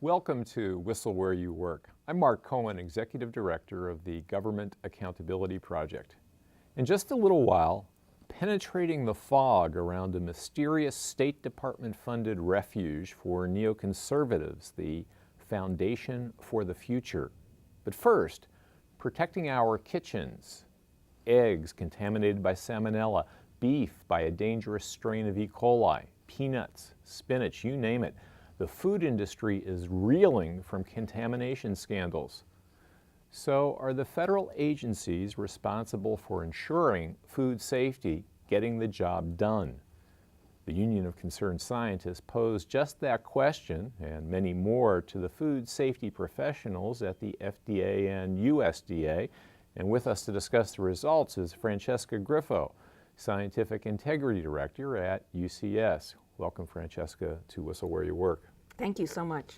Welcome to Whistle Where You Work. I'm Mark Cohen, Executive Director of the Government Accountability Project. In just a little while, penetrating the fog around a mysterious State Department-funded refuge for neoconservatives, the Foundation for the Future. But first, protecting our kitchens. Eggs contaminated by salmonella, beef by a dangerous strain of E. coli, peanuts, spinach, you name it. The food industry is reeling from contamination scandals. So are the federal agencies responsible for ensuring food safety getting the job done? The Union of Concerned Scientists posed just that question and many more to the food safety professionals at the FDA and USDA. And with us to discuss the results is Francesca Griffo, Scientific Integrity Director at UCS. Welcome, Francesca, to Whistle Where You Work. Thank you so much.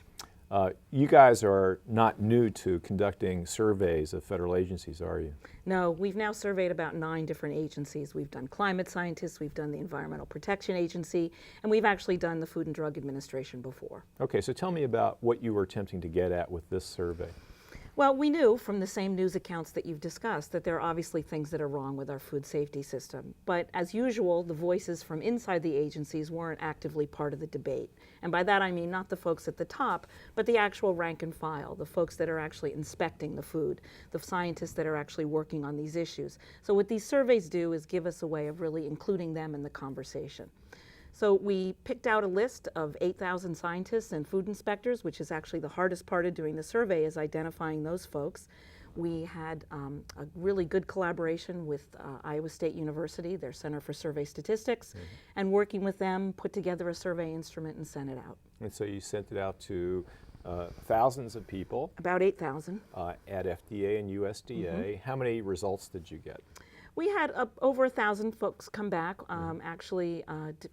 You guys are not new to conducting surveys of federal agencies, are you? No, we've now surveyed about 9 different agencies. We've done climate scientists, we've done the Environmental Protection Agency, and we've actually done the Food and Drug Administration before. Okay, so tell me about what you were attempting to get at with this survey. Well, we knew from the same news accounts that you've discussed that there are obviously things that are wrong with our food safety system. But as usual, the voices from inside the agencies weren't actively part of the debate. And by that I mean not the folks at the top, but the actual rank and file, the folks that are actually inspecting the food, the scientists that are actually working on these issues. So what these surveys do is give us a way of really including them in the conversation. So we picked out a list of 8,000 scientists and food inspectors, which is actually the hardest part of doing the survey, is identifying those folks. We had a really good collaboration with Iowa State University, their Center for Survey Statistics, and working with them, put together a survey instrument and sent it out. And so you sent it out to thousands of people. About 8,000. At FDA and USDA. How many results did you get? We had over 1,000 folks come back. Actually,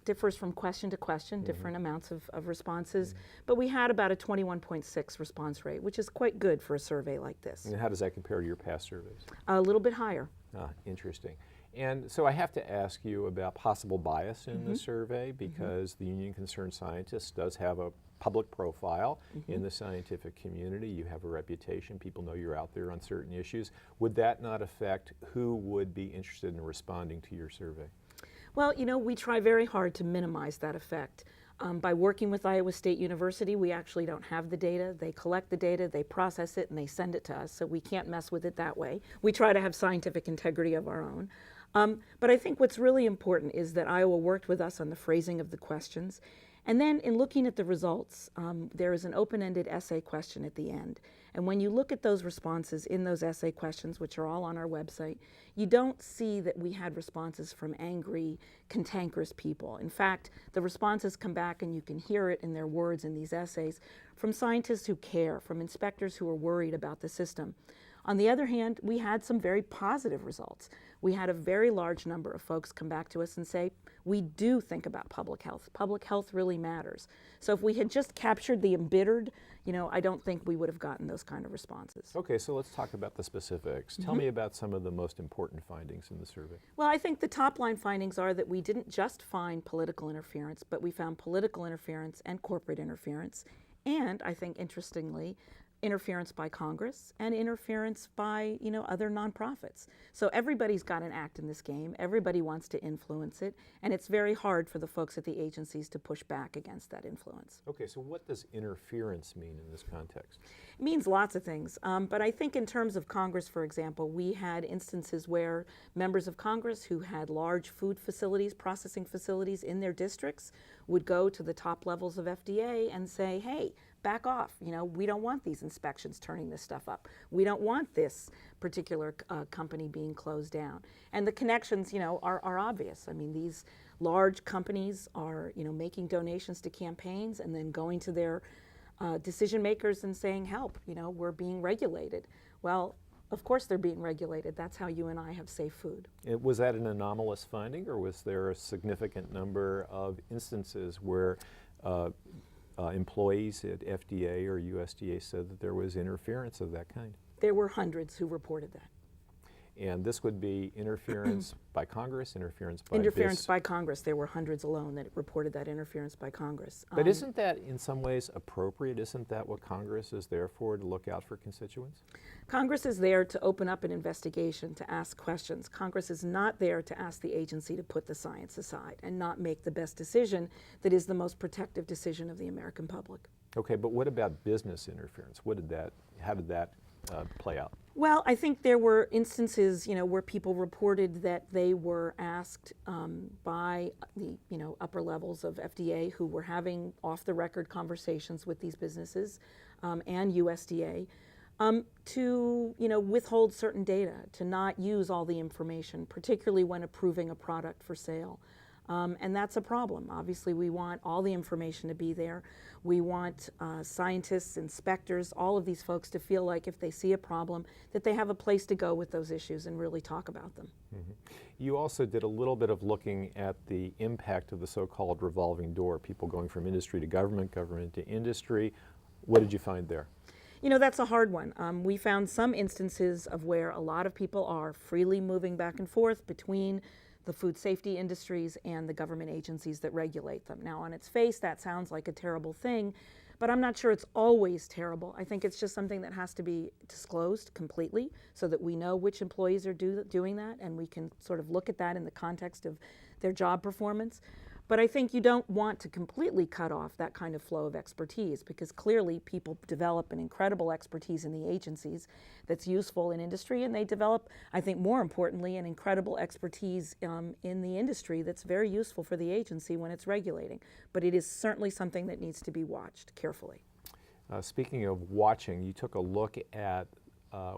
differs from question to question, different amounts of responses. But we had about a 21.6 response rate, which is quite good for a survey like this. And how does that compare to your past surveys? A little bit higher. Interesting. And so I have to ask you about possible bias in the survey, because the Union of Concerned Scientists does have a public profile in the scientific community. You have a reputation. People know you're out there on certain issues. Would that not affect who would be interested in responding to your survey? Well, you know, we try very hard to minimize that effect. By working with Iowa State University, we actually don't have the data. They collect the data, they process it, and they send it to us, so we can't mess with it that way. We try to have scientific integrity of our own. But I think what's really important is that Iowa worked with us on the phrasing of the questions. And then in looking at the results, there is an open-ended essay question at the end. And when you look at those responses in those essay questions, which are all on our website, you don't see that we had responses from angry, cantankerous people. In fact, the responses come back, and you can hear it in their words in these essays, from scientists who care, from inspectors who are worried about the system. On the other hand, we had some very positive results. We had a very large number of folks come back to us and say, we do think about public health. Public health really matters. So if we had just captured the embittered, you know, I don't think we would have gotten those kind of responses. Okay, so let's talk about the specifics. Tell me about some of the most important findings in the survey. Well, I think the top line findings are that we didn't just find political interference, but we found political interference and corporate interference. And I think, interestingly, interference by Congress and interference by, you know, other nonprofits. So everybody's got an act in this game. Everybody wants to influence it, and it's very hard for the folks at the agencies to push back against that influence. Okay, so what does interference mean in this context? It means lots of things, but I think in terms of Congress, for example, we had instances where members of Congress who had large food facilities, processing facilities in their districts would go to the top levels of FDA and say, hey, back off. You know, we don't want these inspections turning this stuff up. We don't want this particular company being closed down. And the connections, you know, are obvious. I mean, these large companies are, you know, making donations to campaigns and then going to their decision makers and saying, help, you know, we're being regulated. Well, of course they're being regulated. That's how you and I have safe food. Was that an anomalous finding, or was there a significant number of instances where employees at FDA or USDA said that there was interference of that kind? There were hundreds who reported that. And this would be interference by Congress, interference by Interference by Congress. There were hundreds alone that reported that interference by Congress. But isn't that in some ways appropriate? Isn't that what Congress is there for, to look out for constituents? Congress is there to open up an investigation, to ask questions. Congress is not there to ask the agency to put the science aside and not make the best decision that is the most protective decision of the American public. Okay, but what about business interference? How did that play out? Well, I think there were instances, where people reported that they were asked by the, upper levels of FDA who were having off-the-record conversations with these businesses and USDA to, withhold certain data, to not use all the information, particularly when approving a product for sale. And that's a problem. Obviously, we want all the information to be there. We want scientists, inspectors, all of these folks to feel like if they see a problem, that they have a place to go with those issues and really talk about them. Mm-hmm. You also did a little bit of looking at the impact of the so-called revolving door, people going from industry to government, government to industry. What did you find there? That's a hard one. We found some instances of where a lot of people are freely moving back and forth between the food safety industries and the government agencies that regulate them. Now, on its face, that sounds like a terrible thing, but I'm not sure it's always terrible. I think it's just something that has to be disclosed completely so that we know which employees are doing that, and we can sort of look at that in the context of their job performance. But I think you don't want to completely cut off that kind of flow of expertise, because clearly people develop an incredible expertise in the agencies that's useful in industry, and they develop, I think more importantly, an incredible expertise in the industry that's very useful for the agency when it's regulating. But it is certainly something that needs to be watched carefully. Speaking of watching, you took a look at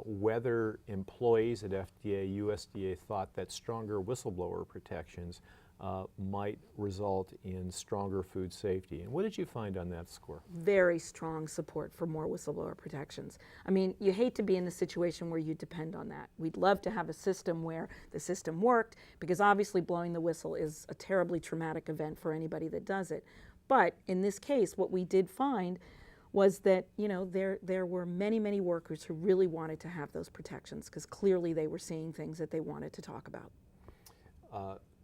whether employees at FDA, USDA thought that stronger whistleblower protections might result in stronger food safety. And what did you find on that score? Very strong support for more whistleblower protections. I mean, you hate to be in a situation where you depend on that. We'd love to have a system where the system worked, because obviously blowing the whistle is a terribly traumatic event for anybody that does it. But in this case, what we did find was that, there were many, many workers who really wanted to have those protections, because clearly they were seeing things that they wanted to talk about.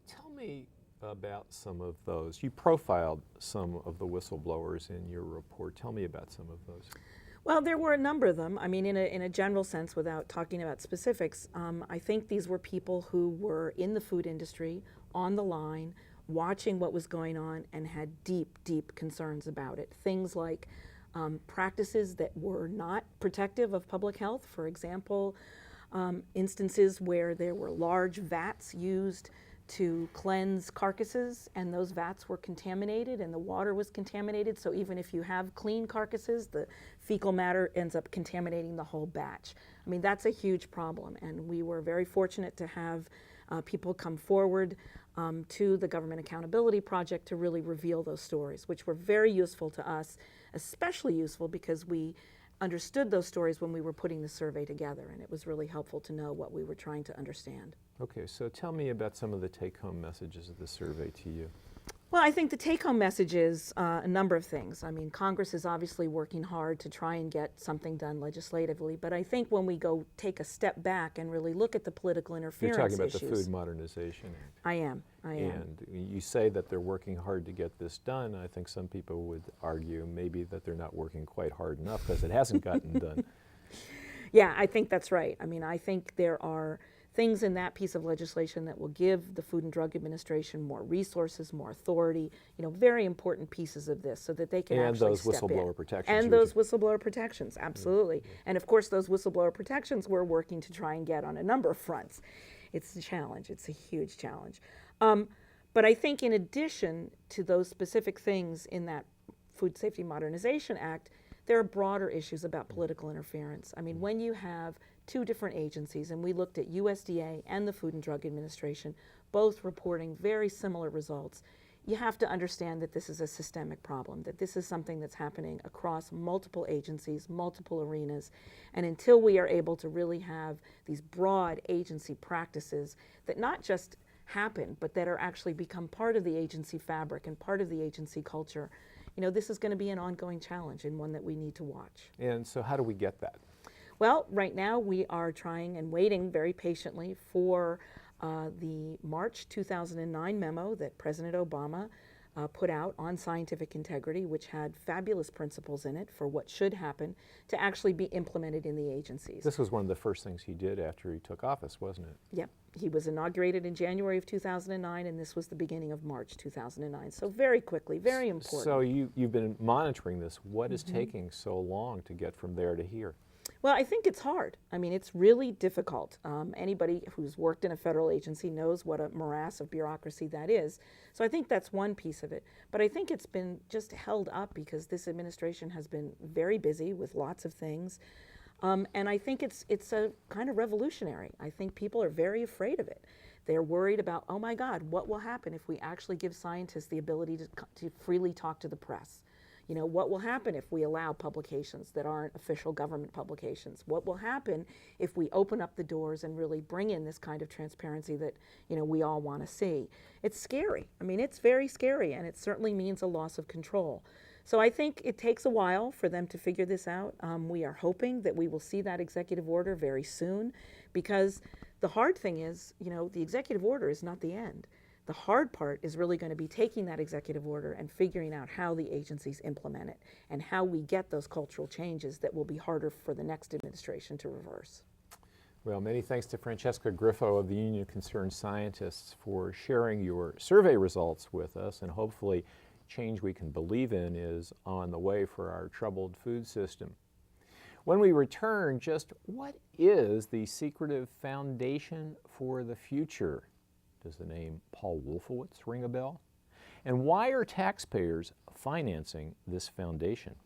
Tell me about some of those. You profiled some of the whistleblowers in your report. Tell me about some of those. Well, there were a number of them. I mean, in a general sense, without talking about specifics, I think these were people who were in the food industry, on the line, watching what was going on, and had deep, deep concerns about it. Things like practices that were not protective of public health. For example, instances where there were large vats used to cleanse carcasses, and those vats were contaminated and the water was contaminated, so even if you have clean carcasses, the fecal matter ends up contaminating the whole batch. I mean, that's a huge problem, and we were very fortunate to have people come forward to the Government Accountability Project to really reveal those stories, which were very useful to us, especially useful because we understood those stories when we were putting the survey together, and it was really helpful to know what we were trying to understand. Okay, so tell me about some of the take-home messages of the survey to you. Well, I think the take-home message is a number of things. I mean, Congress is obviously working hard to try and get something done legislatively, but I think when we go take a step back and really look at the political interference issues. You're talking about the Food Modernization Act. I am. And you say that they're working hard to get this done. I think some people would argue maybe that they're not working quite hard enough because it hasn't gotten done. Yeah, I think that's right. I mean, I think there are things in that piece of legislation that will give the Food and Drug Administration more resources, more authority, very important pieces of this so that they can actually step in. And those whistleblower protections. And those whistleblower protections, absolutely. Yeah. And of course, those whistleblower protections we're working to try and get on a number of fronts. It's a challenge. It's a huge challenge. But I think in addition to those specific things in that Food Safety Modernization Act, there are broader issues about political interference. I mean, when you have two different agencies, and we looked at USDA and the Food and Drug Administration, both reporting very similar results, you have to understand that this is a systemic problem, that this is something that's happening across multiple agencies, multiple arenas, and until we are able to really have these broad agency practices that not just happen, but that are actually become part of the agency fabric and part of the agency culture, this is going to be an ongoing challenge and one that we need to watch. And so how do we get that? Well, right now we are trying and waiting very patiently for the March 2009 memo that President Obama put out on scientific integrity, which had fabulous principles in it for what should happen to actually be implemented in the agencies. This was one of the first things he did after he took office, wasn't it? Yep. He was inaugurated in January of 2009, and this was the beginning of March 2009. So very quickly, very important. So you've been monitoring this. What is taking so long to get from there to here? Well, I think it's hard. I mean, it's really difficult. Anybody who's worked in a federal agency knows what a morass of bureaucracy that is. So I think that's one piece of it. But I think it's been just held up because this administration has been very busy with lots of things. And I think it's a kind of revolutionary. I think people are very afraid of it. They're worried about, oh my God, what will happen if we actually give scientists the ability to freely talk to the press? You know, what will happen if we allow publications that aren't official government publications? What will happen if we open up the doors and really bring in this kind of transparency that, you know, we all want to see? It's scary. I mean, it's very scary, and it certainly means a loss of control. So I think it takes a while for them to figure this out. We are hoping that we will see that executive order very soon, because the hard thing is, you know, the executive order is not the end. The hard part is really going to be taking that executive order and figuring out how the agencies implement it and how we get those cultural changes that will be harder for the next administration to reverse. Well, many thanks to Francesca Griffo of the Union of Concerned Scientists for sharing your survey results with us, and hopefully change we can believe in is on the way for our troubled food system. When we return, just what is the secretive Foundation for the Future? Does the name Paul Wolfowitz ring a bell? And why are taxpayers financing this foundation?